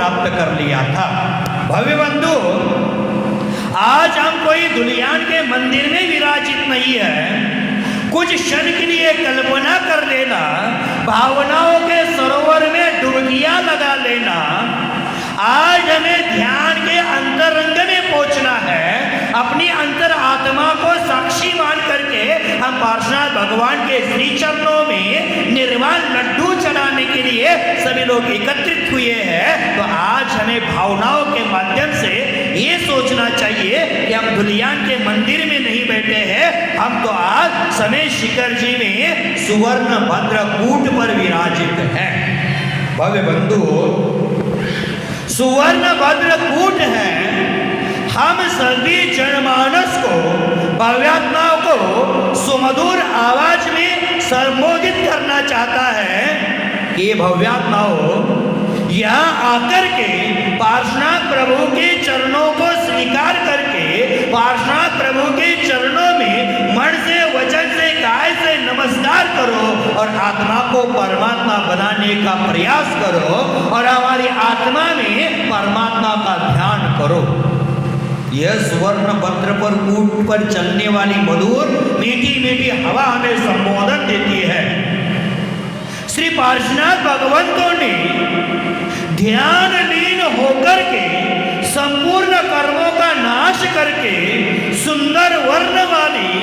प्राप्त कर लिया था। भव्य बंधु, आज हम कोई दुलियान के मंदिर में विराजित नहीं है। कुछ क्षण के लिए कल्पना कर लेना, भावनाओं के सरोवर में डुबकियां लगा लेना। आज हमें ध्यान के अंतरंग में पहुंचना है। अपनी अंतर आत्मा को साक्षी मान करके हम पार्श्वनाथ भगवान के श्री चरणों में निर्वाण लड्डू चढ़ाने के लिए सभी लोग एकत्रित हुए हैं। तो आज हमें भावनाओं के माध्यम से ये सोचना चाहिए कि हम दुलियान के मंदिर में नहीं बैठे हैं, हम तो आज समय शिखर जी में सुवर्ण भद्र कूट पर विराजित हैं। भव्य बंधु, सुवर्ण भद्र कूट है। हम सभी जनमानस को, भव्यात्माओं को सुमधुर आवाज में संबोधित करना चाहता है कि भव्यात्माओं, यहाँ आकर के पार्श्वनाथ प्रभु के चरणों को स्वीकार करके पार्श्वनाथ प्रभु के चरणों में मन से, वचन से, काय से नमस्कार करो और आत्मा को परमात्मा बनाने का प्रयास करो और हमारी आत्मा में परमात्मा का ध्यान करो। यह सुवर्ण भद्र पर कूट पर चलने वाली मधुर मीठी मीठी हवा हमें संबोधन देती है। श्री पार्श्वनाथ भगवंतों ने ध्यान लीन होकर के संपूर्ण कर्मों का नाश करके सुंदर वर्ण वाली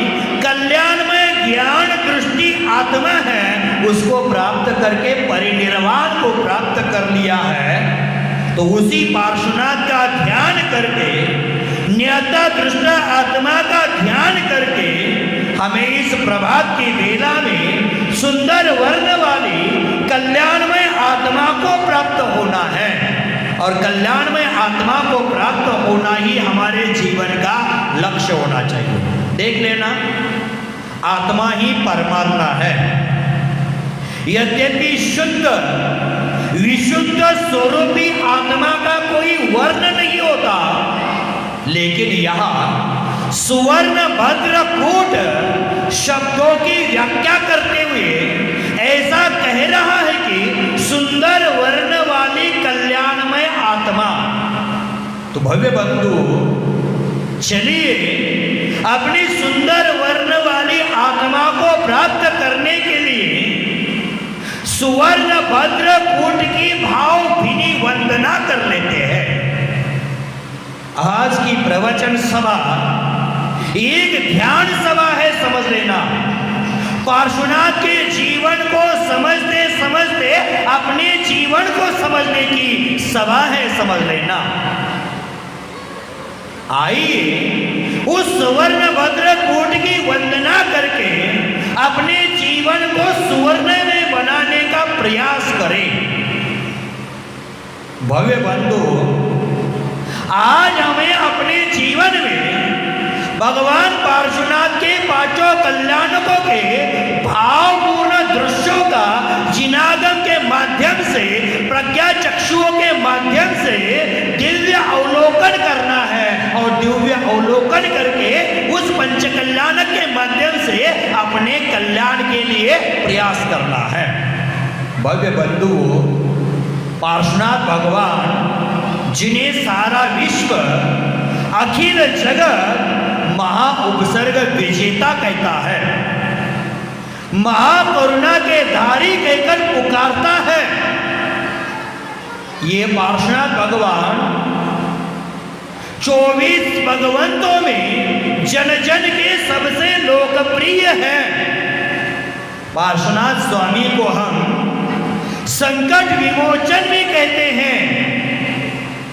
कल्याणमय ज्ञान दृष्टि आत्मा है, उसको प्राप्त करके परिनिर्वाण को प्राप्त कर लिया है। तो उसी पार्श्वनाथ का ध्यान करके, न्यता दृष्टा आत्मा का ध्यान करके हमें इस प्रभात की वेला में सुंदर वर्ण वाली कल्याणमय आत्मा को प्राप्त होना है। और कल्याणमय आत्मा को प्राप्त होना ही हमारे जीवन का लक्ष्य होना चाहिए। देख लेना, आत्मा ही परमात्मा है। यद्यपि शुद्ध विशुद्ध स्वरूपी आत्मा का कोई वर्ण नहीं होता, लेकिन यहाँ सुवर्ण भद्र कूट शब्दों की व्याख्या करते हुए ऐसा कह रहा है कि सुंदर वर्ण वाली कल्याणमय आत्मा। तो भव्य बंधु, चलिए अपनी सुंदर वर्ण वाली आत्मा को प्राप्त करने के लिए सुवर्ण भद्र कूट की भावभीनी वंदना कर लेते हैं। आज की प्रवचन सभा एक ध्यान सभा है, समझ लेना। पार्श्वनाथ के जीवन को समझते समझते अपने जीवन को समझने की सभा है, समझ लेना। आइए उस सुवर्ण भद्र कूट की वंदना करके अपने जीवन को सुवर्ण में बनाने का प्रयास करें। भव्य बंधु, आज हमें अपने जीवन में भगवान पार्श्वनाथ के पांचों कल्याणकों के भावपूर्ण दृश्यों का जिनागम के माध्यम से, प्रज्ञा चक्षुओं के माध्यम से दिव्य अवलोकन करना है और दिव्य अवलोकन करके उस पंच कल्याणक के माध्यम से अपने कल्याण के लिए प्रयास करना है। भव्य बंधु, पार्श्वनाथ भगवान जिन्हें सारा विश्व, अखिल जगत महाउपसर्ग विजेता कहता है, महाकरुणा के धारी कहकर पुकारता है, ये पार्श्वनाथ भगवान 24 भगवंतों में जन जन के सबसे लोकप्रिय है। पार्श्वनाथ स्वामी को हम संकट विमोचन भी कहते हैं।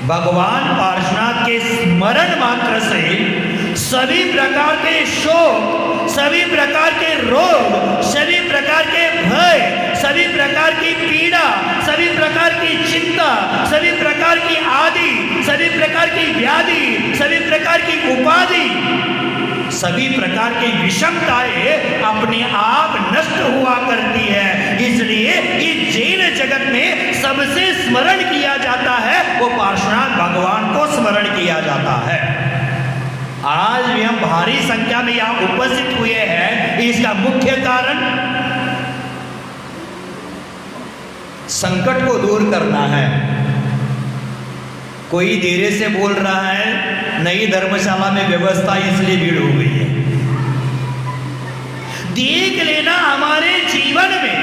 भगवान पार्श्वनाथ के स्मरण मात्र से सभी प्रकार के शोक, सभी प्रकार के रोग, सभी प्रकार के भय, सभी प्रकार की पीड़ा, सभी प्रकार की चिंता, सभी प्रकार की आदि, सभी प्रकार की व्याधि, सभी प्रकार की उपाधि, सभी प्रकार की विषमताएं अपने आप नष्ट हुआ करती है। इसलिए इस जैन जगत में सबसे स्मरण किया जाता है वो पार्श्वनाथ भगवान को स्मरण किया जाता है। आज भी हम भारी संख्या में यहाँ उपस्थित हुए हैं, इसका मुख्य कारण संकट को दूर करना है। कोई धीरे से बोल रहा है, नई धर्मशाला में व्यवस्था इसलिए भीड़ हो गई है। देख लेना हमारे जीवन में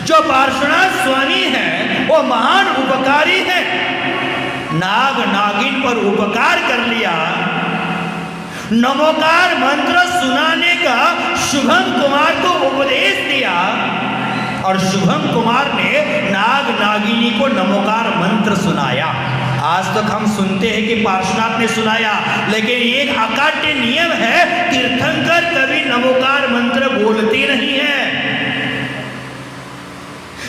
जो पार्श्वनाथ स्वामी है वो महान उपकारी है। नाग नागिन पर उपकार कर लिया, नमोकार मंत्र सुनाने का शुभम कुमार को उपदेश दिया और शुभम कुमार ने नाग नागिनी को नमोकार मंत्र सुनाया। आज तक हम सुनते हैं कि पार्श्वनाथ ने सुनाया, लेकिन एक अकाट्य नियम है, तीर्थंकर कभी नमोकार मंत्र बोलते नहीं है।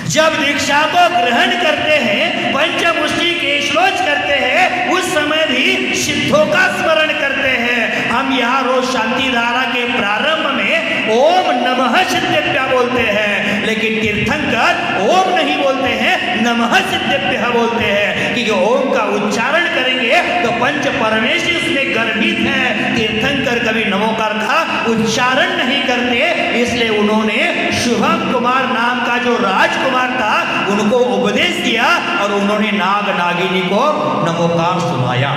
जब दीक्षा को ग्रहण करते हैं, पंचमुष्टि केशलोच करते हैं, उस समय भी सिद्धों का स्मरण करते हैं। हम यहाँ रोज शांति धारा के प्रारंभ में ओम नमः सिद्धेभ्यः बोलते हैं, लेकिन तीर्थंकर ओम नहीं बोलते हैं, नमः सिद्धेभ्यः बोलते हैं, क्योंकि ओम का उच्चारण करेंगे तो पंच परमेश्वर उसमें गर्भित है। तीर्थंकर कभी नमोकार का उच्चारण नहीं करते, इसलिए उन्होंने शुभम कुमार नाम का जो राजकुमार था उनको उपदेश दिया और उन्होंने नाग नागिनी को नमोकार सुनाया।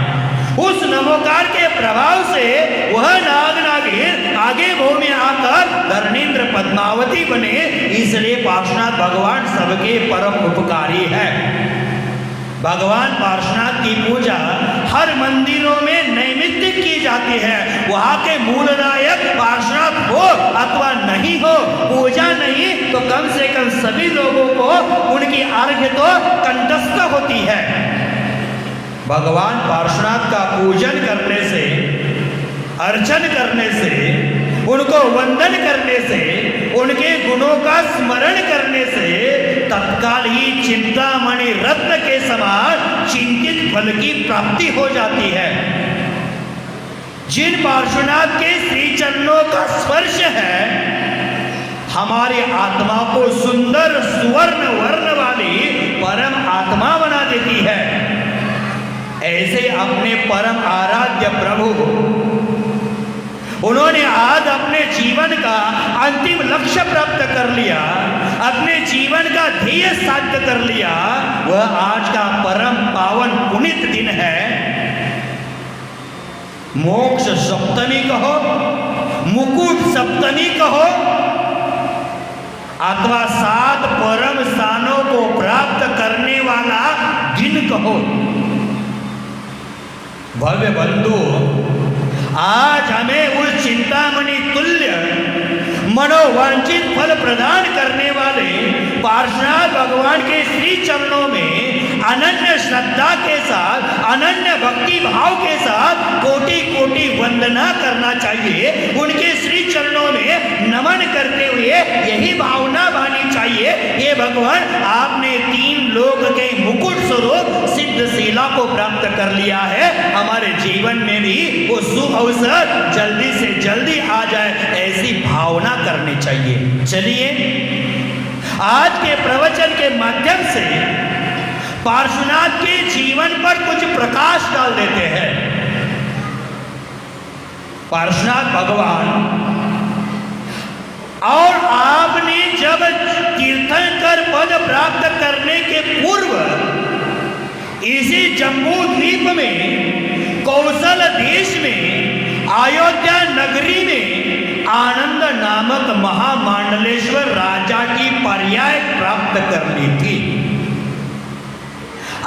उस नमोकार के प्रभाव से वह नाग नागिन आगे भव में आकर धरणेन्द्र पद्मावती बने। इसलिए पार्श्वनाथ भगवान सबके परम उपकारी है। भगवान पार्श्वनाथ की पूजा हर मंदिरों में नैमित्तिक की जाती है। वहां के मूल नायक पार्श्वनाथ हो अथवा नहीं हो, पूजा नहीं तो कम से कम सभी लोगों को उनकी अर्घ्य तो कंठस्थ होती है। भगवान पार्श्वनाथ का पूजन करने से, अर्चन करने से, उनको वंदन करने से, उनके गुणों का स्मरण करने से तत्काल ही चिंतामणि रत्न के समान चिंतित फल की प्राप्ति हो जाती है। जिन पार्श्वनाथ के श्री चरणों का स्पर्श है, हमारी आत्मा को सुंदर सुवर्ण वर्ण वाली परम आत्मा बना देती है। ऐसे अपने परम आराध्य प्रभु, उन्होंने आज अपने जीवन का अंतिम लक्ष्य प्राप्त कर लिया, अपने जीवन का ध्येय साध्य कर लिया। वह आज का परम पावन पुनीत दिन है। मोक्ष सप्तमी कहो, मुकुट सप्तमी कहो, अथवा 7 परम स्थानों को प्राप्त करने वाला दिन कहो। भव्य बंधु, आज हमें उस चिंतामणि तुल्य मनोवांछित फल प्रदान करने वाले पार्श्वनाथ भगवान के श्री चरणों में अनन्य श्रद्धा के साथ, अनन्य भक्ति भाव के साथ कोटि कोटि वंदना करना चाहिए। उनके श्री चरणों में नमन करते हुए यही भावना बानी चाहिए, ये भगवान आपने 3 लोक के मुकुट स्वरूप सिद्धशीला को प्राप्त कर लिया है। हमारे जीवन में भी वो शुभ अवसर जल्दी से जल्दी आ जाए, ऐसी भावना करनी चाहिए। चलिए आज के प्रवचन के माध्यम से पार्श्वनाथ के जीवन पर कुछ प्रकाश डाल देते हैं। पार्श्वनाथ भगवान, और आपने जब तीर्थंकर पद प्राप्त करने के पूर्व इसी जम्बू द्वीप में, कौशल देश में, अयोध्या नगरी में आनंद नामक महामांडलेश्वर राजा की पर्याय प्राप्त कर ली थी।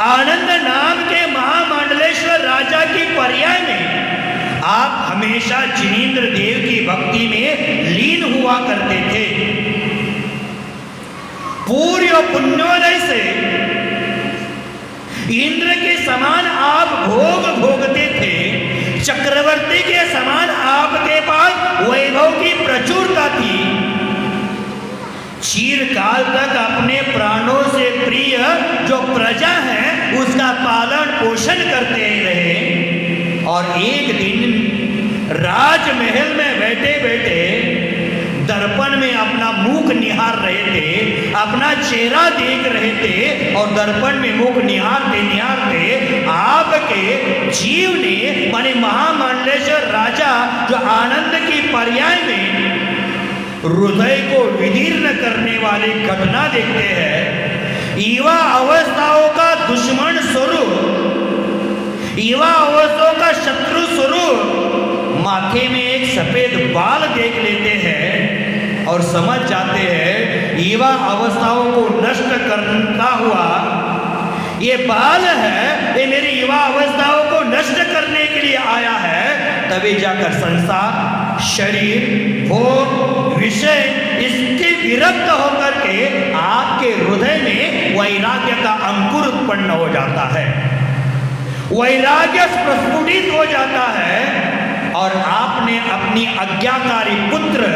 आनंद नाम के महामांडलेश्वर राजा की पर्याय में आप हमेशा जिनेंद्र देव की भक्ति में लीन हुआ करते थे। पूर्व पुण्योदय से इंद्र के समान आप भोग भोगते थे। चक्रवर्ती के समान आपके पास वैभव की प्रचुरता थी। चीरकाल तक अपने प्राणों से प्रिय जो प्रजा है उसका पालन पोषण करते रहे, और एक दिन राजमहल में बैठे बैठे दर्पण में अपना मुख निहार रहे थे, अपना चेहरा देख रहे थे, और दर्पण में मुख निहारते निहारते आपके जीव ने, माने महामांडलेश्वर राजा जो आनंद की पर्याय में हृदय को विदीर्ण करने वाली घटना देखते हैं। युवा अवस्थाओं का दुश्मन स्वरूप युवा अवस्थाओं का शत्रु स्वरूप माथे में एक सफेद बाल देख लेते हैं और समझ जाते हैं युवा अवस्थाओं को नष्ट करता हुआ ये बाल है, ये मेरी युवा अवस्थाओं को नष्ट करने के लिए आया है। तभी जाकर संसार, शरीर, भोग, विषय इसके विरक्त होकर के आपके हृदय में वैराग्य का अंकुर उत्पन्न हो जाता है, वैराग्य प्रस्फुटित हो जाता है और आपने अपनी आज्ञाकारी पुत्र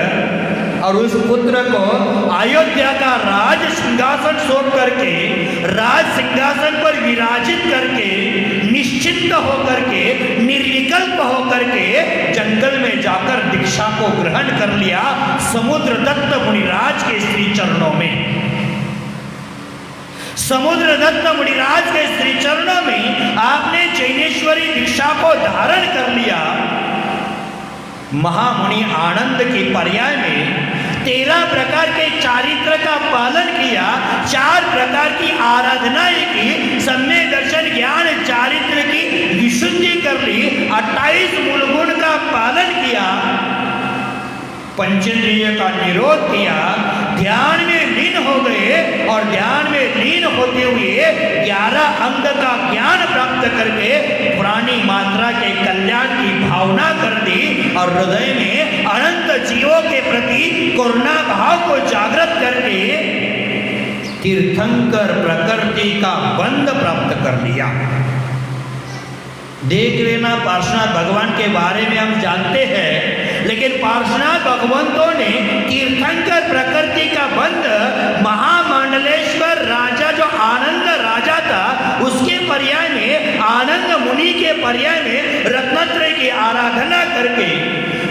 और उस पुत्र को अयोध्या का राज सिंहासन सौंप करके राज सिंहासन पर विराजित करके निश्चिंत होकर के निर्विकल्प होकर के जंगल में जाकर दीक्षा को ग्रहण कर लिया समुद्र दत्त मुनिराज के श्री चरणों में। समुद्र दत्त मुनिराज के श्री चरणों में आपने जैनेश्वरी दीक्षा को धारण कर लिया। महामुनि आनंद की पर्याय में 13 प्रकार के चारित्र का पालन किया, 4 प्रकार की आराधनाएं की, सम्यक दर्शन ज्ञान चारित्र की विशुद्धि कर ली, 28 मूल गुण का पालन किया, पंचेंद्रिय का निरोध किया, ध्यान में लीन हो गए और ध्यान में लीन होते हुए 11 अंग का ज्ञान प्राप्त करके पुरानी मात्रा के कल्याण की भावना कर दी और हृदय में अनंत जीवों के प्रति करुणा भाव को जागृत करके तीर्थंकर प्रकृति का बंध प्राप्त कर लिया। देख लेना, पार्श्वनाथ भगवान के बारे में हम जानते हैं, लेकिन पार्श्वनाथ भगवंतों ने तीर्थंकर प्रकृति का बंध महामंडलेश्वर राजा जो आनंद राजा था उसके पर्याय में, आनंद मुनि के पर्याय में रत्नत्रय की आराधना करके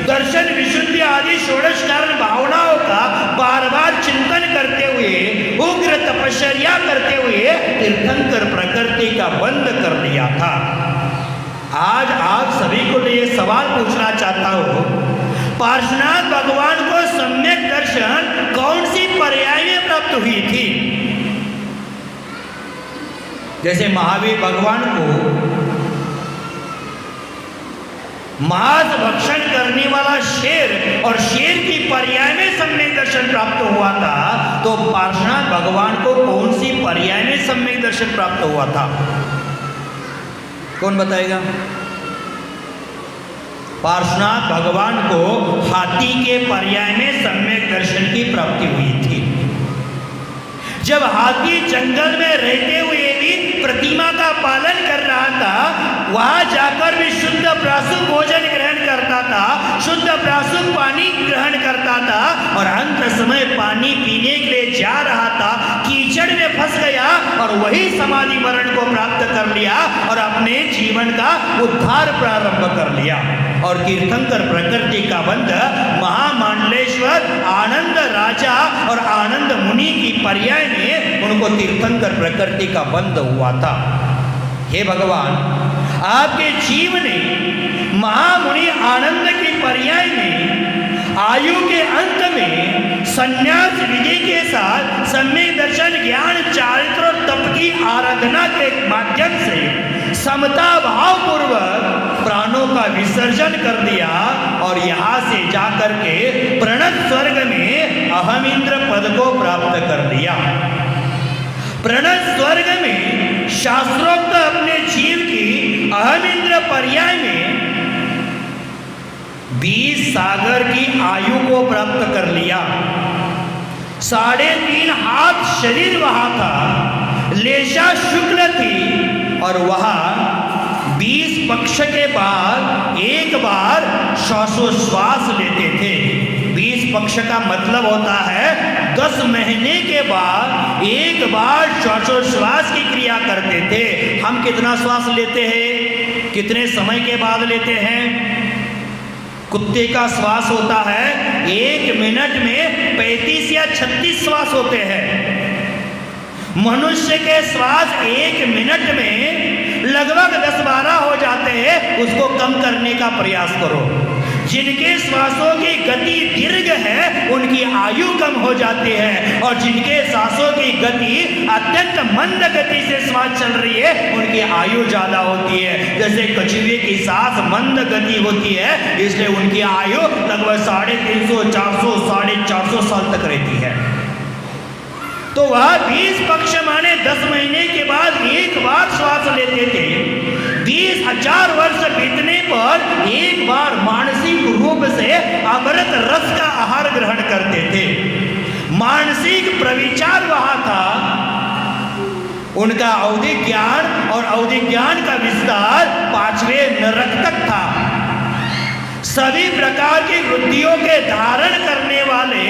दर्शन विशुद्धि आदि षोडश कारण भावनाओं का बार बार चिंतन करते हुए उग्र तपश्चर्या करते हुए तीर्थंकर प्रकृति का बंध कर लिया था। आज आप सभी को ये सवाल पूछना चाहता हूं, पार्श्वनाथ भगवान को सम्यक दर्शन कौन सी पर्याय में प्राप्त हुई थी? जैसे महावीर भगवान को मांस भक्षण करने वाला शेर और शेर की पर्याय में सम्यक दर्शन प्राप्त हुआ था, तो पार्श्वनाथ भगवान को कौन सी पर्याय में सम्यक दर्शन प्राप्त हुआ था? कौन बताएगा? पार्श्वनाथ भगवान को हाथी के पर्याय में सम्यक दर्शन की प्राप्ति हुई थी। जब हाथी जंगल में रहते हुए भी प्रतिमा का पालन कर रहा था, वहां जाकर भी शुद्ध प्रासु भोजन ग्रहण करता था, शुद्ध प्रासु पानी ग्रहण करता था और अंत समय पानी पीने के लिए जा रहा था, कीचड़ में फंस गया और वही समाधि मरण को प्राप्त कर लिया और अपने जीवन का उद्धार प्रारंभ कर लिया। और तीर्थंकर प्रकृति का बंध महामंडलेश्वर आनंद राजा और आनंद मुनि की पर्याय में उनको तीर्थंकर प्रकृति का बंध हुआ था। हे भगवान, आपके जीव ने महामुनि आनंद की पर्याय में आयु के अंत में संन्यास विधि के साथ सम्यक दर्शन ज्ञान चारित्र और तप की आराधना के माध्यम से समता भाव पूर्वक प्राणों का विसर्जन कर दिया और यहाँ से जाकर के प्रणत स्वर्ग में अहम इंद्र पद को प्राप्त कर लिया। प्रणत स्वर्ग में शास्त्रोक्त अपने जीव की अहम इंद्र पर्याय में 20 सागर की आयु को प्राप्त कर लिया। 3.5 हाथ शरीर वहां था, लेशा शुक्ल थी और वहां 20 पक्ष के बाद एक बार श्वासोश्वास लेते थे। 20 पक्ष का मतलब होता है 10 महीने के बाद एक बार श्वासोश्वास की क्रिया करते थे। हम कितना श्वास लेते हैं? कितने समय के बाद लेते हैं? कुत्ते का श्वास होता है 1 मिनट में 35 या 36 श्वास होते हैं। मनुष्य के श्वास 1 मिनट में लगभग 10-12 हो जाते हैं। उसको कम करने का प्रयास करो। जिनके श्वासों की गति दीर्घ है उनकी आयु कम हो जाती है, और जिनके सांसों की गति अत्यंत मंद गति से श्वास चल रही है उनकी आयु ज्यादा होती है। जैसे कछुए की सांस मंद गति होती है, इसलिए उनकी आयु लगभग 350, 400, 450 साल तक रहती है। तो वह 20 पक्ष माने 10 महीने के बाद एक बार श्वास लेते थे। 20,000 वर्ष बीतने पर एक बार मानसिक रूप से अमृत रस का आहार ग्रहण करते थे। मानसिक प्रविचार वहां था, उनका औधिक ज्ञान और औधिक ज्ञान का विस्तार 5वें नरक तक था। सभी प्रकार की वृत्तियों के धारण करने वाले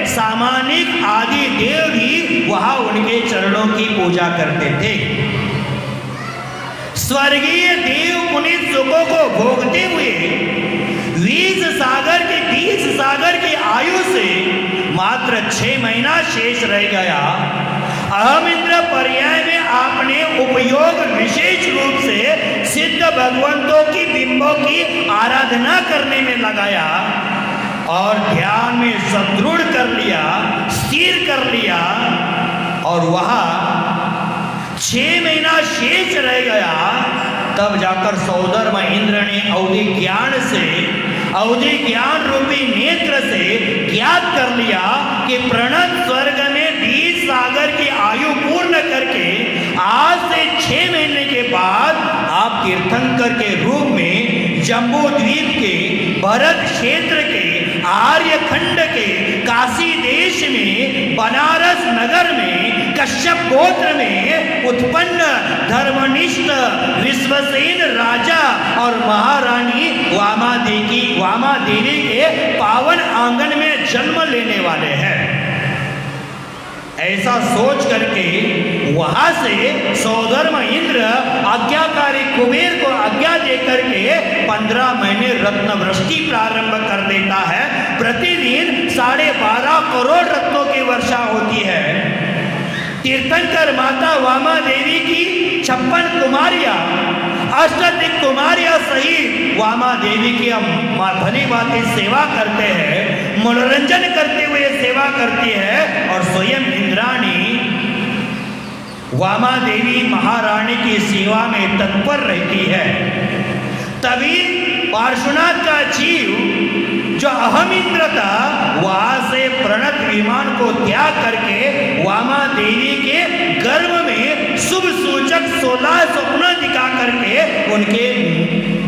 सामानिक आदि देव भी वहां उनके चरणों की पूजा करते थे। स्वर्गीय देव पुनीत सुखों को भोगते हुए 20 सागर की आयु से मात्र 6 महीना शेष रह गया। अहम इंद्र पर्याय में आपने उपयोग विशेष रूप से सिद्ध भगवंतों की बिंबों की आराधना करने में लगाया और ध्यान में सुदृढ़ कर लिया, स्थिर कर लिया, और वहां 6 महीना शेष रह गया। तब जाकर सौधर्म इंद्र ने अवधि ज्ञान रूपी नेत्र से ज्ञात कर लिया कि प्रणत स्वर्ग में 20 सागर की आयु पूर्ण करके आज से 6 महीने के बाद आप तीर्थंकर के रूप में जम्बू द्वीप के भरत क्षेत्र के आर्यखंड के काशी देश में बनारस नगर में कश्यप गोत्र में उत्पन्न धर्मनिष्ठ विश्वसेन राजा और महारानी वामा देवी के पावन आंगन में जन्म लेने वाले हैं। ऐसा सोच करके वहां से सौधर्म इंद्र आज्ञाकारी कुबेर को आज्ञा देकर के 15 महीने रत्न वृष्टि प्रारंभ कर देता है। प्रतिदिन 12.5 करोड़ रत्नों की वर्षा होती है। तीर्थंकर माता वामा देवी की 56 कुमारियां, अष्टदिक कुमारियां सहित वामा देवी की हम भली भांति सेवा करते हैं, मनोरंजन करते हुए सेवा करती है, और स्वयं इंद्राणी वामा देवी महारानी की सेवा में तत्पर रहती है। तभी पार्श्वनाथ का जीव जो अहम इंद्र था वहां से प्रणत विमान को त्याग करके वामा देवी के गर्भ में शुभ सूचक 16 स्वप्न दिखा करके उनके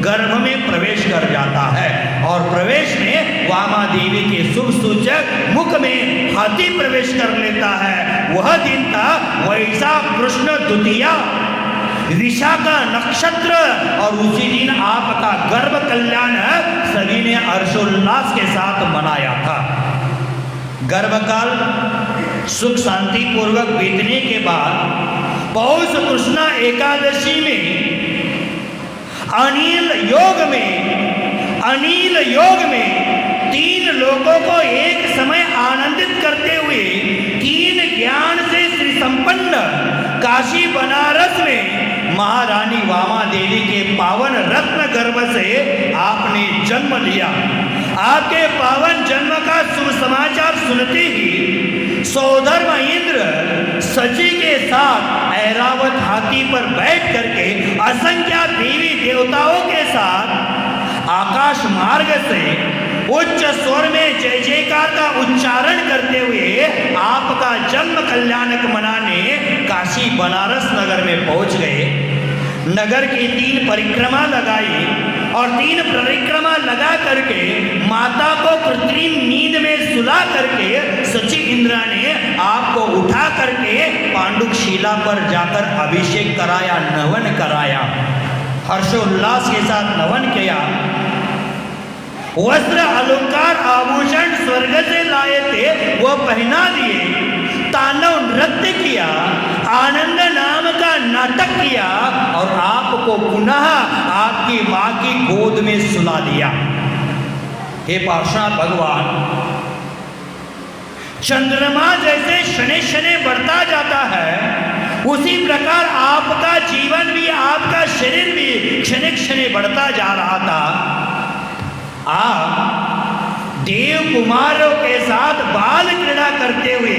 गर्भ में प्रवेश कर जाता है, और प्रवेश में वामा देवी के शुभ सूचक मुख में हाथी प्रवेश कर लेता है। वह दिन था वैशाख कृष्ण द्वितीया, विशाखा नक्षत्र, और उसी दिन आपका गर्भ कल्याण सभी ने हर्षोल्लास के साथ मनाया था। गर्भकाल सुख शांति पूर्वक बीतने के बाद पौष कृष्णा एकादशी में अनिल योग में 3 लोगों को एक समय आनंदित करते हुए 3 ज्ञान से श्री संपन्न काशी बनारस में महारानी वामा देवी के पावन रत्न गर्भ से आपने जन्म लिया। आपके पावन जन्म का शुभ समाचार सुनते ही सौधर्म इंद्र सची के साथ ऐरावत हाथी पर बैठ करके असंख्य देवी देवताओं के साथ आकाश मार्ग से उच्च स्वर में जय जयकार का उच्चारण करते हुए आपका जन्म कल्याणक मनाने काशी बनारस नगर में पहुंच गए। नगर की 3 परिक्रमा लगाई और 3 परिक्रमा लगा करके माता को कृत्रिम नींद में सुला करके सची इंद्रा ने आपको उठा करके पांडुक शिला पर जाकर अभिषेक कराया, नवन कराया, हर्षोल्लास के साथ नवन किया। वस्त्र अलंकार आभूषण स्वर्ग से लाए थे वो पहना दिए, तांडव नृत्य किया, आनंद नाम का नाटक किया, और आपको पुनः आपकी मां की गोद में सुला दिया। हे पार्श्वनाथ भगवान, चंद्रमा जैसे शनि शनि बढ़ता जाता है उसी प्रकार आपका जीवन भी, आपका शरीर भी क्षण क्षण बढ़ता जा रहा था। आप देव कुमारों के साथ बाल क्रीड़ा करते हुए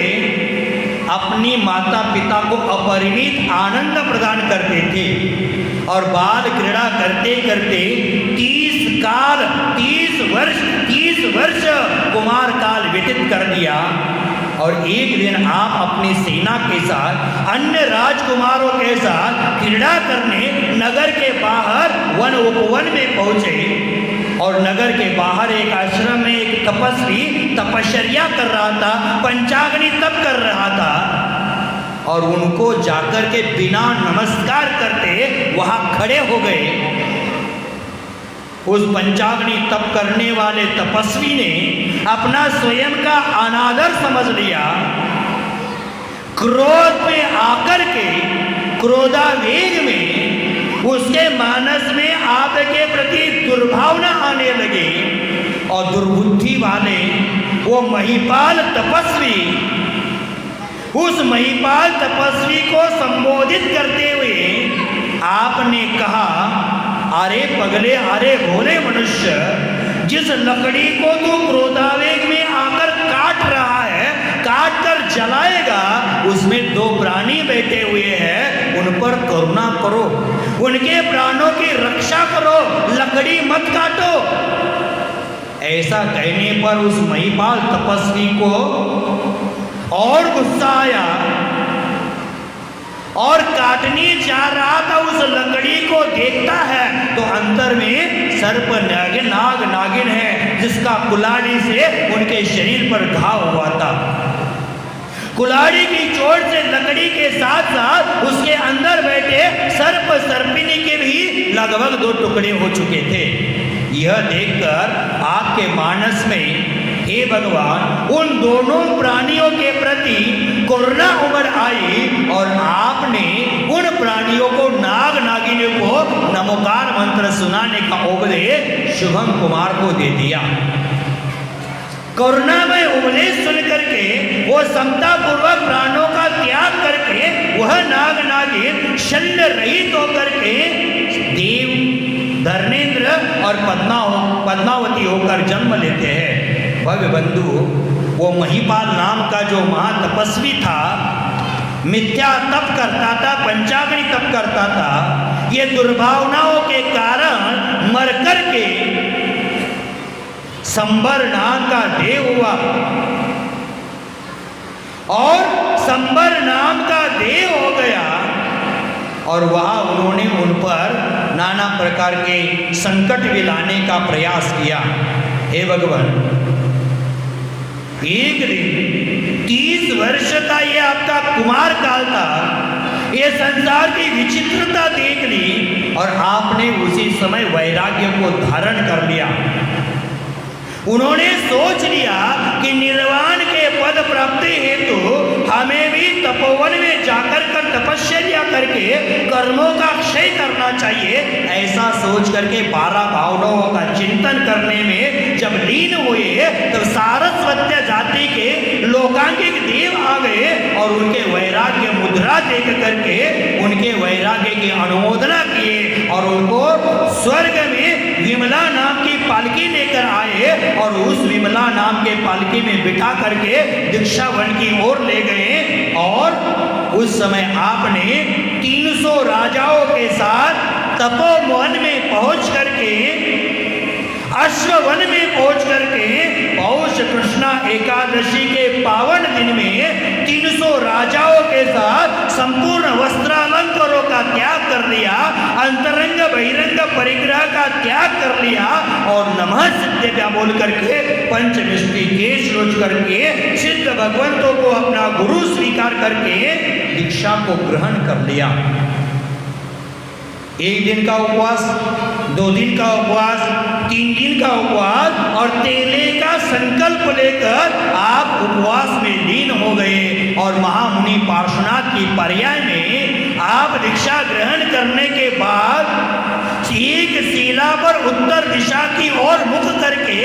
अपनी माता पिता को अपरिमित आनंद प्रदान करते थे और बाल क्रीड़ा करते करते 30 वर्ष कुमार काल व्यतीत कर दिया। और एक दिन आप अपनी सेना के साथ अन्य राजकुमारों के साथ क्रीड़ा करने नगर के बाहर वन उपवन में पहुंचे और नगर के बाहर एक आश्रम में एक तपस्वी तपश्चर्या कर रहा था, पंचाग्नि तप कर रहा था और उनको जाकर के बिना नमस्कार करते वहां खड़े हो गए। उस पंचाग्नि तप करने वाले तपस्वी ने अपना स्वयं का अनादर समझ लिया। क्रोध में आकर के क्रोधावेग में उसके मानस में आपके प्रति दुर्भावना आने लगी और दुर्बुद्धि वाले वो महिपाल तपस्वी उस महिपाल तपस्वी को संबोधित करते हुए आपने कहा, अरे पगले, अरे भोले मनुष्य, जिस लकड़ी को तू क्रोधावेग में आकर काट रहा है, काट कर जलाएगा, उसमें 2 प्राणी बैठे हुए हैं, उन पर करुणा करो, उनके प्राणों की रक्षा करो, लकड़ी मत काटो। ऐसा कहने पर उस महिपाल तपस्वी को और गुस्सा आया और काटने जा रहा था। उस लकड़ी को देखता है तो अंदर में सर्प नागिन है जिसका कुल्हाड़ी से उनके शरीर पर घाव हुआ था। कुल्हाड़ी की चोट से लकड़ी के साथ साथ उसके अंदर बैठे सर्प सर्पिनी के भी लगभग 2 टुकड़े हो चुके थे। यह देखकर आपके मानस में, हे भगवान, उन दोनों प्राणियों के प्रति करुणा उमड़ आई और आपने उन प्राणियों को नाग नागिनी को नमोकार मंत्र सुनाने का उपदेश शुभम कुमार को दे दिया। करुणा में उपदेश सुन करके वो समता पूर्वक प्राणों का त्याग करके वह नाग नागिन शल्य रहित होकर के देव धर्मेंद्र और पद्मावती होकर जन्म लेते हैं। भव्य बंधु, वो महिपाल नाम का जो महातपस्वी था, मिथ्या तप करता था, पंचाग्नि तप करता था, ये दुर्भावनाओं के कारण मर कर के संबर नाम का देव हुआ और संबर नाम का देव हो गया और वहां उन्होंने उन पर नाना प्रकार के संकट भी लाने का प्रयास किया। हे भगवान, एक दिन 30 वर्ष का ये आपका कुमार काल था, ये संसार की विचित्रता देख ली और आपने उसी समय वैराग्य को धारण कर लिया। उन्होंने सोच लिया कि निर्वाण के पद प्राप्ति हेतु हमें भी तपोवन में जाकर कर तपस्या करके कर्मों का क्षय करना चाहिए। ऐसा सोच करके 12 भावनाओं का चिंतन करने में जब लीन हुए तब सारस्वत जाति के लोकांकिक देव आ गए और उनके वैराग्य मुद्रा देख करके उनके वैराग्य की अनुमोदना किए और उनको स्वर्ग में विमला नाम की पालकी लेकर आए और उस विमला नाम के पालकी में बिठा करके दीक्षा वन की ओर ले गए। और उस समय आपने 300 राजाओं के साथ तपोवन में पहुंच करके अश्ववन में पहुंच करके पौष कृष्णा एकादशी के पावन दिन में 300 राजाओं के साथ संपूर्ण वस्त्रालंकारों का त्याग कर लिया, अंतरंग बहिरंग परिग्रह का त्याग कर लिया और नमः सिद्धेभ्यः बोल करके पंचविष्टि केश रोज करके सिद्ध भगवंतों को अपना गुरु स्वीकार करके दीक्षा को ग्रहण कर लिया। 1 दिन का उपवास, 2 दिन का उपवास, 3 दिन का उपवास और तेले का संकल्प लेकर आप उपवास में लीन हो गए और महामुनि पार्श्वनाथ की पर्याय में आप दीक्षा ग्रहण करने के बाद एक शिला पर उत्तर दिशा की ओर मुख करके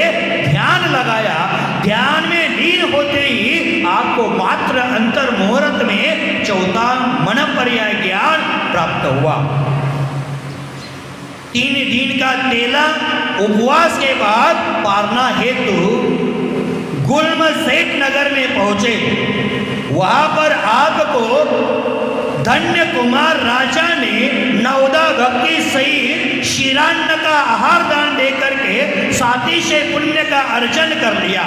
ध्यान लगाया। ध्यान में लीन होते ही आपको मात्र अंतर मुहूर्त में 4था मन पर्याय ज्ञान प्राप्त हुआ। 3 दिन का तेला उपवास के बाद पारना हेतु गुलमसेठ नगर में पहुंचे। वहां पर आपको धन्य कुमार राजा ने नवदा भक्ति सहित शिरान्न का आहार दान देकर के सातिशय पुण्य का अर्जन कर लिया।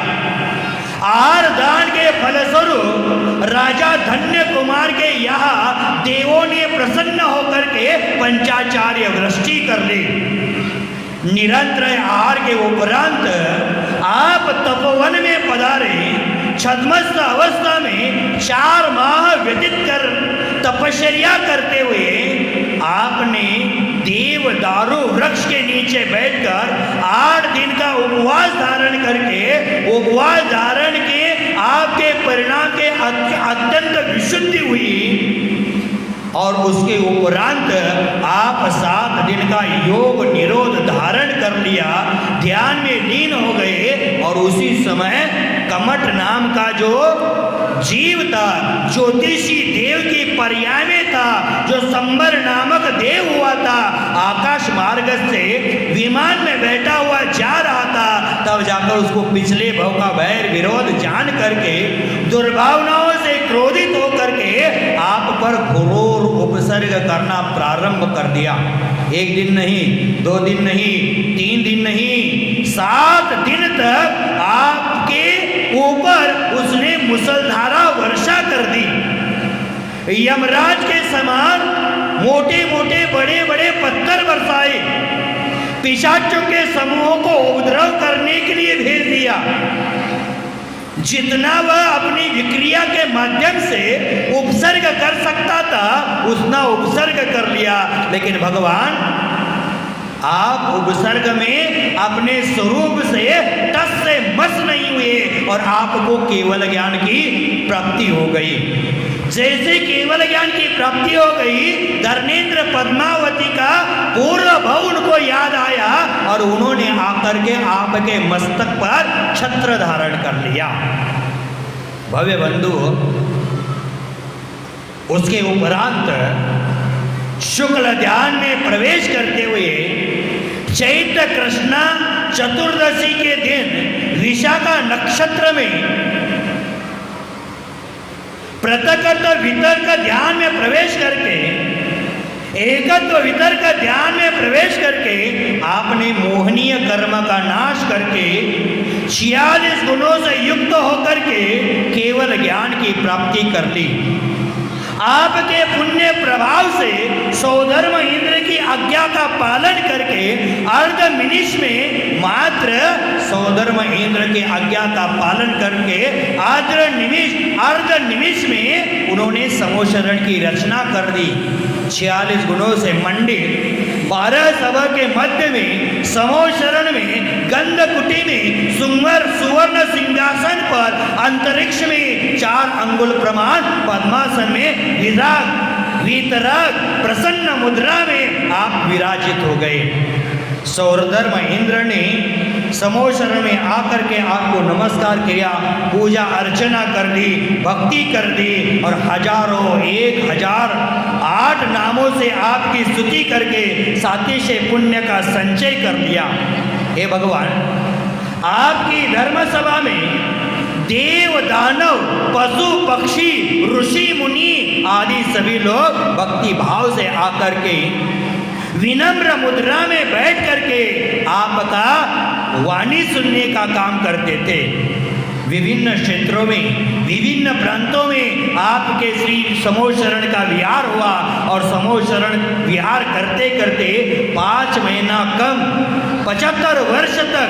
आहार दान के फलस्वरूप राजा धन्य कुमार के यहाँ देवों ने प्रसन्न होकर के पंचाचार्य वृष्टि कर ली। निरंतर आहार के उपरांत आप तपोवन में पधारे। छद्मस्त अवस्था में 4 माह व्यतीत कर तपश्चर्या करते हुए आपने देवदारू वृक्ष के नीचे बैठकर 8 दिन का उपवास धारण करके उपवास धारण के आपके परिणाम के अत्यंत विशुद्धि हुई। और उसके उपरांत आप 7 दिन का योग निरोध धारण कर लिया, ध्यान में लीन हो गए। और उसी समय कमठ नाम का जो जीव था, ज्योतिषी देव की पर्याय में था, जो संबर नामक देव हुआ था, आकाश मार्ग से विमान में बैठा हुआ जा रहा था। तब जाकर उसको पिछले भव का वैर विरोध जान करके दुर्भावनाओं से क्रोधित होकर के आप पर घोर उपसर्ग करना प्रारंभ कर दिया। 1 दिन नहीं, 2 दिन नहीं, 3 दिन नहीं, 7 दिन तक आपके ऊपर उसने मुसलधारा वर्षा कर दी। यमराज के समान मोटे मोटे बड़े बड़े पत्थर बरसाए, पिशाचों के समूहों को उपद्रव करने के लिए भेज दिया। जितना वह अपनी विक्रिया के माध्यम से उपसर्ग कर सकता था उतना उपसर्ग कर लिया। लेकिन भगवान आप उपसर्ग में अपने स्वरूप से टस से मस नहीं हुए और आपको केवल ज्ञान की प्राप्ति हो गई। जैसे केवल ज्ञान की प्राप्ति हो गई, धर्मेंद्र पद्मावती का पूर्व भव उनको याद आया और उन्होंने आकर के आपके मस्तक पर छत्र धारण कर लिया। भव्य बंधु, उसके उपरांत शुक्ल ध्यान में प्रवेश करते हुए चैत्र कृष्णा चतुर्दशी के दिन विशाखा नक्षत्र में पृथकत्व वितर्क ध्यान में प्रवेश करके, एकत्व वितर्क ध्यान में प्रवेश करके आपने मोहनीय कर्म का नाश करके 46 गुणों से युक्त होकर के केवल ज्ञान की प्राप्ति कर ली। आपके पुण्य प्रभाव से सौधर्म इंद्र की आज्ञा का पालन करके अर्ध मिनिश में मात्र सौधर्म इंद्र की आज्ञा का पालन करके अर्ध निमिष में उन्होंने समोशरण की रचना कर दी। 46 गुणों से मंडित 12 सभा के मध्य में समोशरण में गंधकुटी में सुवर्ण सिंहासन पर अंतरिक्ष में 4 अंगुल प्रमाण पद्मासन में वीतराग प्रसन्न मुद्रा में आप विराजित हो गए। सौरधर्म इंद्र ने समोशरण में आकर के आपको नमस्कार किया, पूजा अर्चना कर दी, भक्ति कर दी और हजारों 1008 नामों से आपकी स्तुति करके सातिशय पुण्य का संचय कर लिया। हे भगवान, आपकी धर्म सभा में देव दानव पशु पक्षी ऋषि मुनि आदि सभी लोग भक्ति भाव से आकर के विनम्र मुद्रा में बैठ करके आपका वाणी सुनने का काम करते थे। विभिन्न क्षेत्रों में, विभिन्न प्रांतों में आपके श्री समोशरण का विहार हुआ और समोशरण विहार करते करते 5 महीना कम 75 वर्ष तक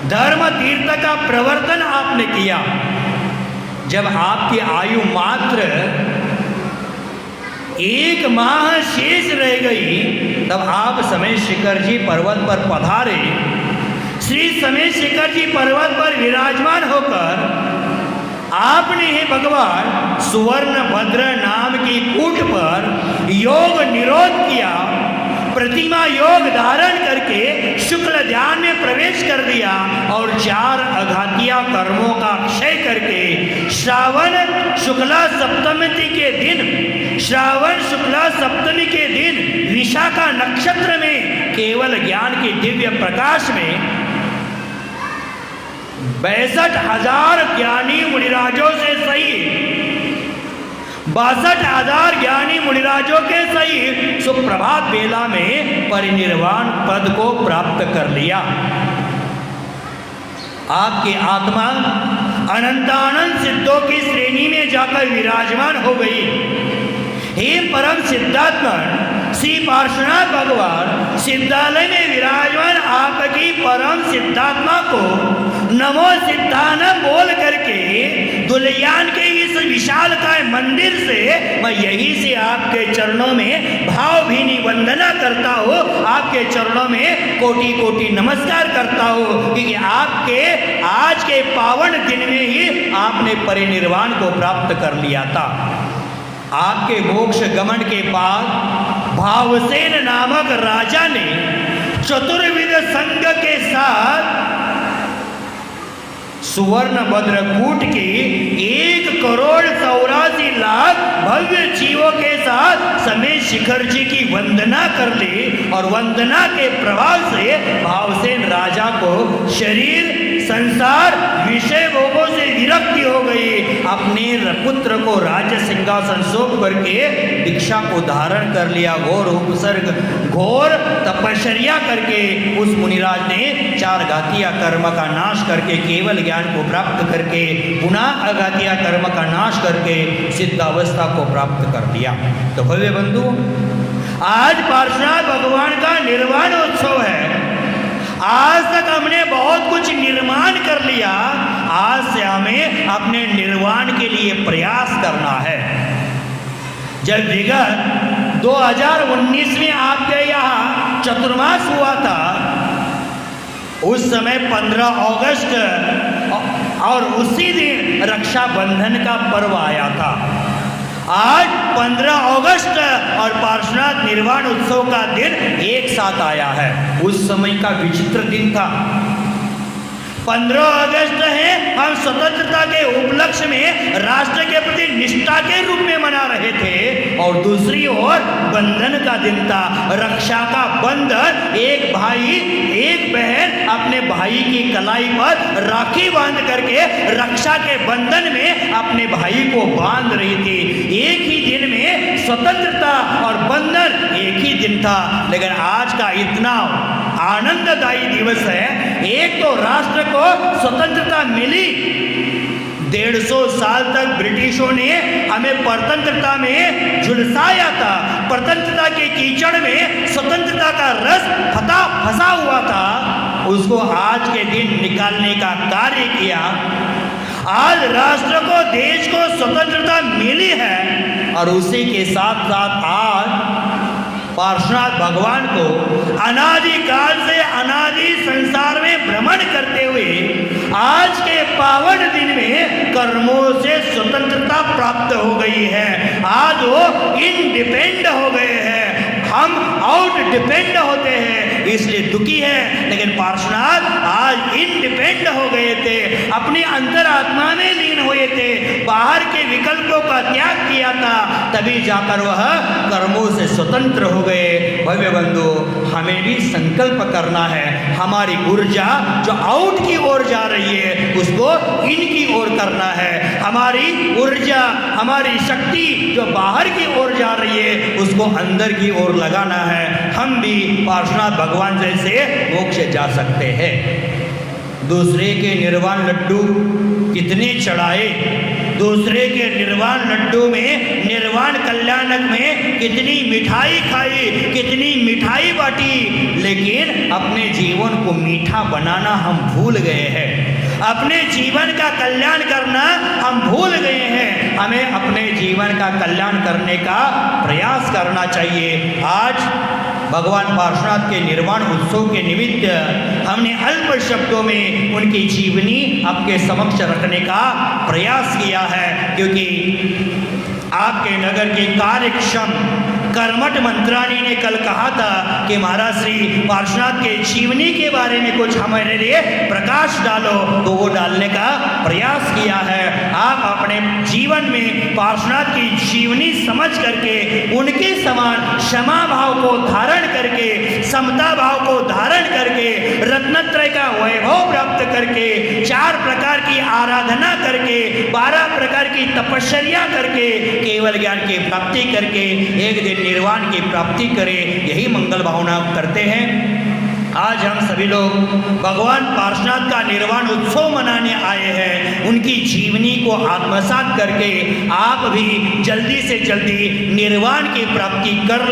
धर्म तीर्थ का प्रवर्तन आपने किया। जब आपकी आयु मात्र 1 माह शेष रह गई, तब आप समय शिखर जी पर्वत पर पधारे। श्री समय शिखर जी पर्वत पर विराजमान होकर आपने हे भगवान सुवर्ण भद्र नाम की कूट पर योग निरोध किया। प्रतिमा योग धारण करके शुक्ल ध्यान में प्रवेश कर दिया और 4 अघातिया कर्मों का क्षय करके श्रावण शुक्ला सप्तमी के दिन विशाखा नक्षत्र में केवल ज्ञान के दिव्य प्रकाश में 62,000 ज्ञानी मुनिराजों से सहित 62,000 ज्ञानी मुनिराजों के सहित सुप्रभात बेला में परिनिर्वाण पद को प्राप्त कर लिया। आपकी आत्मा अनंतानंद सिद्धों की श्रेणी में जाकर विराजमान हो गई। हे परम सिद्धात्मन श्री पार्श्वनाथ भगवान सिद्धालय में विराजमान आपकी परम सिद्धात्मा को नमो सिद्धानम बोल करके दुलियान के इस विशालकाय मंदिर से मैं यहीं से आपके चरणों में भावभीनी वंदना करता हूँ, आपके चरणों में कोटि कोटि नमस्कार करता हूँ, क्योंकि आपके आज के पावन दिन में ही आपने परिनिर्वाण को प्राप्त कर लिया था। आपके मोक्ष गमन के बाद भावसेन नामक राजा ने चतुर्विध संघ के साथ सुवर्ण भद्रकूट के 1,84,00,000 भव्य जीवों के साथ समेत शिखर जी की वंदना कर ली और वंदना के प्रभाव से भावसेन राजा को शरीर संसार विषय भोगों से विरक्ति हो गई। अपने पुत्र को राज्य सिंहासन सौंप करके दीक्षा को धारण कर लिया। घोर तपश्चर्या करके उस मुनिराज ने 4 घातिया कर्म का नाश करके केवल ज्ञान को प्राप्त करके पुनः अघातिया कर्म का नाश करके सिद्धावस्था को प्राप्त कर लिया। तो भव्य बंधु, आज पार्श्वनाथ भगवान का निर्वाण उत्सव है। आज तक हमने बहुत कुछ निर्माण कर लिया, आज से हमें अपने निर्वाण के लिए प्रयास करना है। जब विगत 2019 में आपके यहाँ चतुर्मास हुआ था, उस समय 15 अगस्त और उसी दिन रक्षाबंधन का पर्व आया था। आज 15 अगस्त और पार्श्वनाथ निर्वाण उत्सव का दिन एक साथ आया है। उस समय का विचित्र दिन था। 15 अगस्त है, हम स्वतंत्रता के उपलक्ष्य में राष्ट्र के प्रति निष्ठा के रूप में मना रहे थे, और दूसरी ओर बंधन का दिन था, रक्षा का बंधन। एक भाई एक बहन अपने भाई की कलाई पर राखी बांध करके रक्षा के बंधन में अपने भाई को बांध रही थी। एक ही दिन में स्वतंत्रता और बंधन एक ही दिन था, लेकिन आज का इतना आनंददायी दिवस है। एक तो राष्ट्र को स्वतंत्रता मिली, 150 साल तक ब्रिटिशों ने हमें परतंत्रता में झुलसाया था, परतंत्रता के कीचड़ में स्वतंत्रता का रस फंसा हुआ था, उसको आज के दिन निकालने का कार्य किया। आज राष्ट्र को, देश को स्वतंत्रता मिली है, और उसी के साथ साथ आज पार्श्वनाथ भगवान को अनादि काल से अनादि संसार में भ्रमण करते हुए आज के पावन दिन में कर्मों से स्वतंत्रता प्राप्त हो गई है। आज वो इंडिपेंडेंट हो गए हैं, हम आउट डिपेंड होते हैं इसलिए दुखी है, लेकिन पार्श्वनाथ आज इंडिपेंडेंट हो गए थे, अपनी अंतरात्मा में लीन हुए थे, बाहर के विकल्पों का त्याग किया था, तभी जाकर वह कर्मों से स्वतंत्र हो गए। भव्य बंधु, हमें भी संकल्प करना है, हमारी ऊर्जा जो आउट की ओर जा रही है उसको इन की ओर करना है, हमारी ऊर्जा हमारी शक्ति जो बाहर की ओर जा रही है उसको अंदर की ओर लगाना है। हम भी पार्श्वनाथ भगवान जैसे मोक्ष जा सकते हैं। दूसरे के निर्वाण लड्डू कितने चढ़ाए, दूसरे के निर्वाण लड्डू में, निर्वाण कल्याणक में कितनी मिठाई खाई, कितनी मिठाई बांटी, लेकिन अपने जीवन को मीठा बनाना हम भूल गए हैं, अपने जीवन का कल्याण करना हम भूल गए हैं। हमें अपने जीवन का कल्याण करने का प्रयास करना चाहिए। आज भगवान पार्श्वनाथ के निर्वाण उत्सव के निमित्त हमने अल्प शब्दों में उनकी जीवनी आपके समक्ष रखने का प्रयास किया है, क्योंकि आपके नगर के कार्यक्षम कर्मठ मंत्राणी ने कल कहा था कि महाराज श्री पार्श्वनाथ के जीवनी के बारे में कुछ हमारे लिए प्रकाश डालो, तो वो डालने का प्रयास किया है। आप अपने जीवन में पार्श्वनाथ की जीवनी समझ करके उनके समान क्षमा भाव को धारण करके, समता भाव को धारण करके, रत्नत्रय का वैभव प्राप्त करके, 4 प्रकार की आराधना करके, 12 प्रकार की तपश्चर्या करके, केवल ज्ञान की प्राप्ति करके एक दिन निर्वाण की प्राप्ति करें, यही मंगल भावना करते हैं। आज हम सभी लोग भगवान पार्श्वनाथ का निर्वाण उत्सव मनाने आए हैं। उनकी जीवनी को आत्मसात करके आप भी जल्दी से जल्दी निर्वाण की प्राप्ति कर